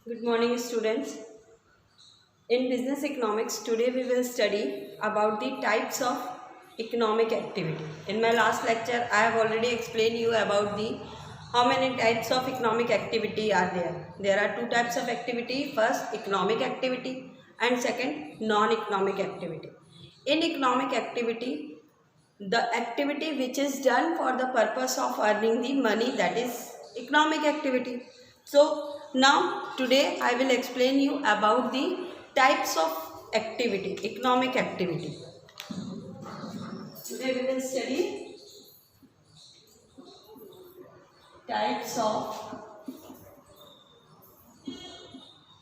Good morning, students. In business economics, today we will study about the types of economic activity. In my last lecture, I have already explained you about the how many types of economic activity are there. There are two types of activity. First, economic activity, and second, non-economic activity. In economic activity, the activity which is done for the purpose of earning the money, that is economic activity. So now today I will explain you about the types of activity, economic activity. Today we will study types of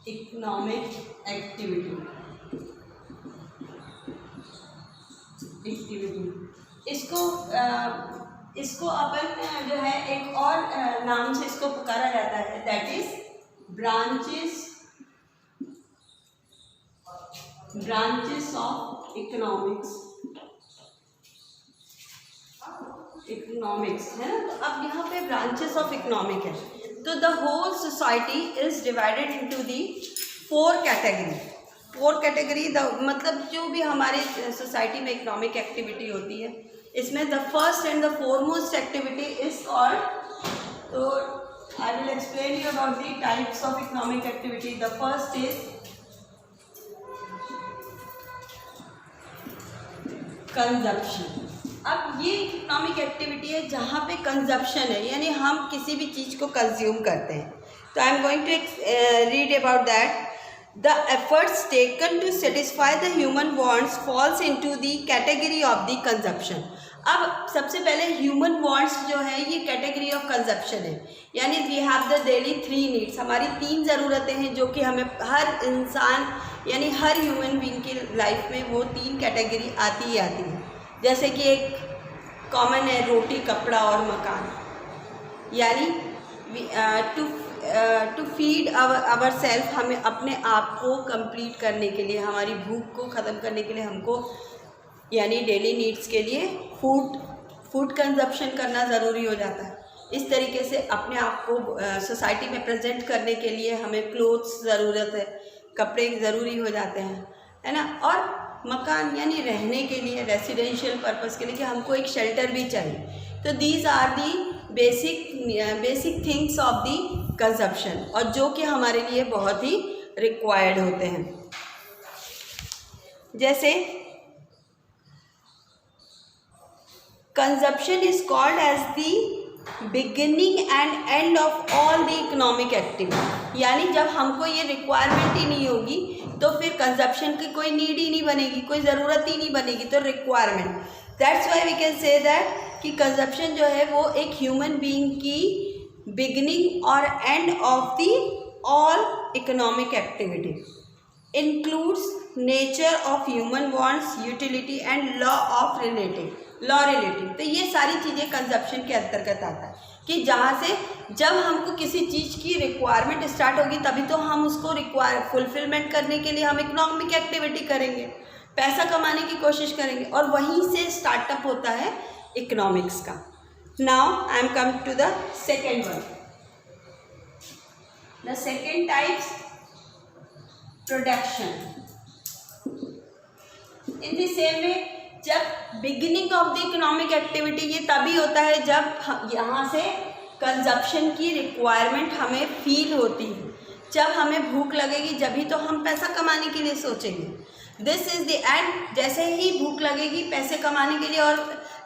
economic activity. इसको अपन जो है एक और नाम से इसको पुकारा जाता है, that is branches of economics है ना। तो अब यहाँ पे ब्रांचेस ऑफ इकोनॉमिक है, तो the whole society is divided into the four category. मतलब जो भी हमारे सोसाइटी में इकोनॉमिक एक्टिविटी होती है, इसमें the first and the foremost activity is called, तो I will explain you about the types of economic activity. The first is consumption. अब ये इकोनॉमिक एक्टिविटी है जहाँ पे कंजप्शन है, यानी हम किसी भी चीज़ को कंज्यूम करते हैं। तो I am going to read about that. The efforts taken to satisfy the human wants falls into the category of the consumption। अब सबसे पहले ह्यूमन वांट्स जो है ये कैटेगरी ऑफ कंजप्शन है, यानी we have the daily 3 needs. हमारी 3 ज़रूरतें हैं जो कि हमें हर इंसान यानी हर ह्यूमन बीइंग की लाइफ में वो 3 कैटेगरी आती ही आती है। जैसे कि एक कॉमन है रोटी, कपड़ा और मकान, यानी टू फीड आवर सेल्फ, हमें अपने आप को कंप्लीट करने के लिए, हमारी भूख को ख़त्म करने के लिए हमको यानी डेली नीड्स के लिए फूड कंजप्शन करना ज़रूरी हो जाता है। इस तरीके से अपने आप को सोसाइटी में प्रेजेंट करने के लिए हमें क्लोथ्स ज़रूरत है, कपड़े ज़रूरी हो जाते हैं, है ना। और मकान यानी रहने के लिए, रेसिडेंशियल पर्पस के लिए कि हमको एक शेल्टर भी चाहिए। तो these are the basic things of the consumption, और जो कि हमारे लिए बहुत ही रिक्वायर्ड होते हैं। जैसे consumption is called as the beginning and end of all the economic activity, यानी जब हमको ये रिक्वायरमेंट ही नहीं होगी तो फिर कंजप्शन की कोई नीड ही नहीं बनेगी, कोई ज़रूरत ही नहीं बनेगी, तो requirement. That's why we can say that कि कंजप्शन जो है वो एक ह्यूमन बीइंग की बिगिनिंग और end of the all economic activity, includes nature of human wants, utility and law relative. तो ये सारी चीज़ें कंजप्शन के अंतर्गत आता है कि जहाँ से जब हमको किसी चीज़ की रिक्वायरमेंट स्टार्ट होगी तभी तो हम उसको फुलफिलमेंट करने के लिए हम इकोनॉमिक एक्टिविटी करेंगे, पैसा कमाने की कोशिश करेंगे, और वहीं से स्टार्टअप होता है इकोनॉमिक्स का। Now I am come to the second one. The second types, production. In the same way, जब beginning of the economic activity ये तभी होता है जब यहाँ से कंजप्शन की रिक्वायरमेंट हमें फील होती है। जब हमें भूख लगेगी जभी तो हम पैसा कमाने के लिए सोचेंगे। This is the end. जैसे ही भूख लगेगी पैसे कमाने के लिए, और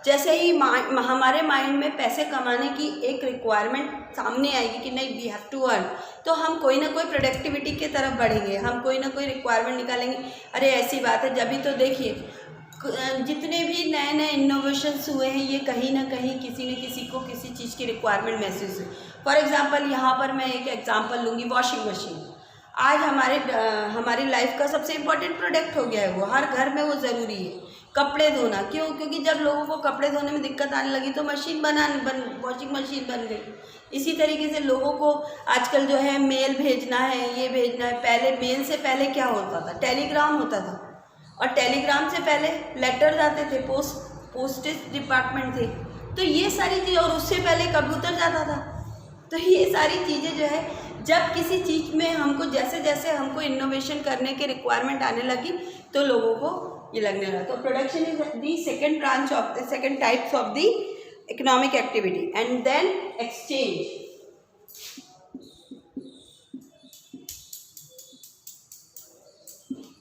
जैसे ही हमारे माइंड में पैसे कमाने की एक रिक्वायरमेंट सामने आएगी कि नहीं वी हैव टू अर्न, तो हम कोई ना कोई प्रोडक्टिविटी की तरफ बढ़ेंगे, हम कोई ना कोई रिक्वायरमेंट निकालेंगे। अरे ऐसी बात है, जभी तो देखिए जितने भी नए नए इनोवेशंस हुए हैं ये कहीं ना कहीं किसी न किसी को किसी चीज़ की रिक्वायरमेंट महसूस है। फॉर एग्जांपल यहाँ पर मैं एक एग्जांपल लूँगी, वॉशिंग मशीन। आज हमारी लाइफ का सबसे इम्पोर्टेंट प्रोडक्ट हो गया है, वो हर घर में वो ज़रूरी है। कपड़े धोना, क्यों? क्योंकि जब लोगों को कपड़े धोने में दिक्कत आने लगी तो वॉशिंग मशीन बन गई। इसी तरीके से लोगों को आजकल जो है मेल भेजना है, ये भेजना है। पहले मेल से पहले क्या होता था? टेलीग्राम होता था, और टेलीग्राम से पहले लेटर्स आते थे, पोस्टेज डिपार्टमेंट थे। तो ये सारी चीज़, और उससे पहले कबूतर जाता था। तो ये सारी चीज़ें जो है जब किसी चीज़ में हमको जैसे जैसे हमको इनोवेशन करने के रिक्वायरमेंट आने लगी तो लोगों को ये लगने लगा। तो production is the second branch of the second types of the economic activity. And then exchange.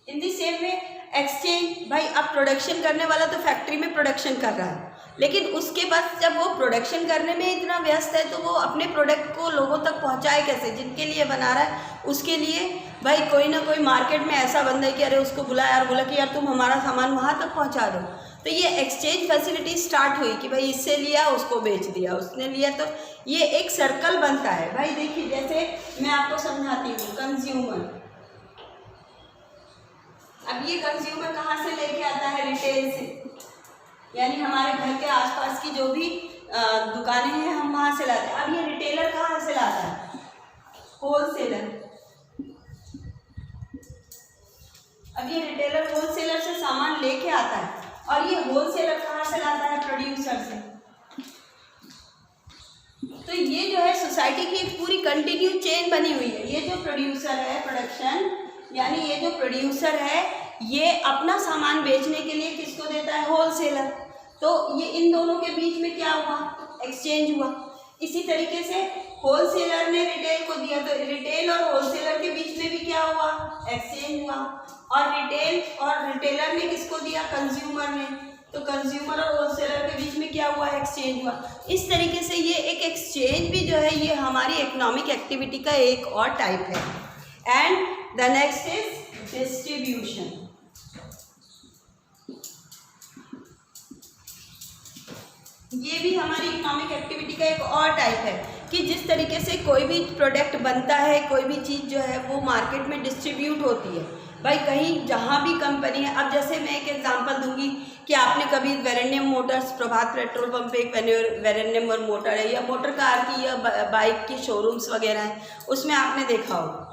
In the same way exchange, भाई अब प्रोडक्शन करने वाला तो फैक्ट्री में प्रोडक्शन कर रहा है, लेकिन उसके पास जब वो प्रोडक्शन करने में इतना व्यस्त है तो वो अपने प्रोडक्ट को लोगों तक पहुंचाए कैसे? जिनके लिए बना रहा है उसके लिए भाई कोई ना कोई मार्केट में ऐसा बंदा है कि अरे उसको बुलाया और बोला कि यार तुम हमारा सामान वहाँ तक पहुँचा दो। तो ये एक्सचेंज फैसिलिटी स्टार्ट हुई कि भाई इससे लिया उसको बेच दिया, उसने लिया, तो ये एक सर्कल बनता है। भाई देखिए, जैसे मैं आपको समझाती हूँ, कंज्यूमर। अब ये कंज्यूमर कहाँ से लेके आता है? रिटेल से, यानी हमारे घर के आसपास की जो भी दुकानें हैं हम वहाँ से लाते हैं। अब ये रिटेलर कहाँ से लाता है? होलसेलर। अब ये रिटेलर होलसेलर से सामान लेके आता है, और ये होलसेलर कहाँ से लाता है? प्रोड्यूसर से। तो ये जो है सोसाइटी की एक पूरी कंटिन्यू चेन बनी हुई है। ये जो प्रोड्यूसर है, प्रोडक्शन यानी ये जो प्रोड्यूसर है ये अपना सामान बेचने के लिए किसको देता है? होलसेलर। तो ये इन दोनों के बीच में क्या हुआ? एक्सचेंज हुआ। इसी तरीके से होलसेलर ने रिटेल को दिया, तो रिटेल और होलसेलर के बीच में भी क्या हुआ? एक्सचेंज हुआ। और रिटेल और रिटेलर ने किसको दिया? कंज्यूमर ने। तो कंज्यूमर और होलसेलर के बीच में क्या हुआ? एक्सचेंज हुआ। इस तरीके से ये एक एक्सचेंज भी जो है ये हमारी इकोनॉमिक एक्टिविटी का एक और टाइप है। And the next is distribution. ये भी हमारी इकोनॉमिक एक्टिविटी का एक और टाइप है कि जिस तरीके से कोई भी प्रोडक्ट बनता है, कोई भी चीज़ जो है वो मार्केट में डिस्ट्रीब्यूट होती है। भाई कहीं जहाँ भी कंपनी है, अब जैसे मैं एक एग्जांपल दूंगी कि आपने कभी वेरेनियम मोटर्स, प्रभात पेट्रोल पंप पे एक वेरेनियम मोटर है, या मोटर कार की या बाइक की शोरूम्स वगैरह हैं, उसमें आपने देखा हो।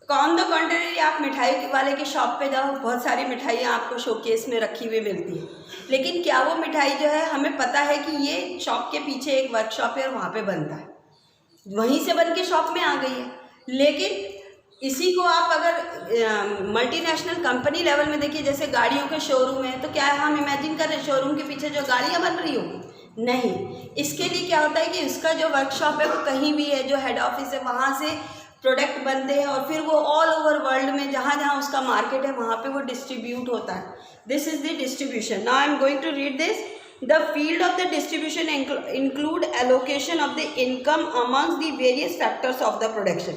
ऑन द कॉन्ट्ररी आप मिठाई वाले की शॉप पे जाओ, बहुत सारी मिठाइयाँ आपको शोकेस में रखी हुई मिलती है, लेकिन क्या वो मिठाई जो है हमें पता है कि ये शॉप के पीछे एक वर्कशॉप है और वहाँ पे बनता है, वहीं से बन के शॉप में आ गई है। लेकिन इसी को आप अगर मल्टीनेशनल कंपनी लेवल में देखिए, जैसे गाड़ियों के शोरूम है, तो क्या है हम इमेजिन कर रहे हैं शोरूम के पीछे जो गाड़ियाँ बन रही होगी? नहीं। इसके लिए क्या होता है कि इसका जो वर्कशॉप है वो कहीं भी है, जो हेड ऑफिस है वहाँ से प्रोडक्ट बनते हैं और फिर वो ऑल ओवर वर्ल्ड में जहाँ जहाँ उसका मार्केट है वहाँ पे वो डिस्ट्रीब्यूट होता है। This is the distribution. Now I am going to read this. The field of the distribution include allocation of the income amongst the various factors of the production,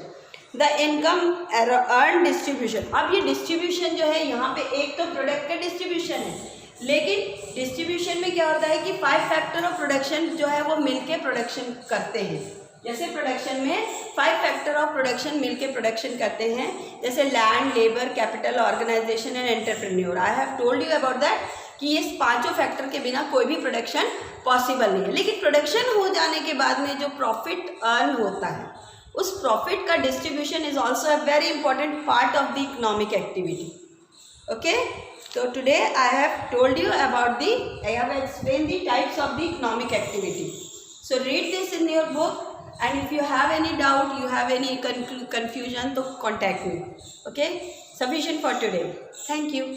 the income earn distribution. अब ये distribution जो है यहाँ पे एक तो product का distribution है, लेकिन डिस्ट्रीब्यूशन में क्या होता है कि 5 फैक्टर ऑफ प्रोडक्शन जो है वो मिलके प्रोडक्शन करते हैं। जैसे प्रोडक्शन में 5 फैक्टर ऑफ प्रोडक्शन मिलके प्रोडक्शन करते हैं, जैसे land, labour, capital, organisation and entrepreneur. I have told you about that कि ये 5 फैक्टर के बिना कोई भी प्रोडक्शन पॉसिबल नहीं है। लेकिन प्रोडक्शन हो जाने के बाद में जो प्रॉफिट अर्न होता है, उस प्रॉफिट का distribution is also a very important part of the economic activity. Okay, so today I have told you about I have explained the types of the economic activity. So read this in your book, and if you have any doubt, you have any confusion, so contact me. Okay, sufficient for today. Thank you.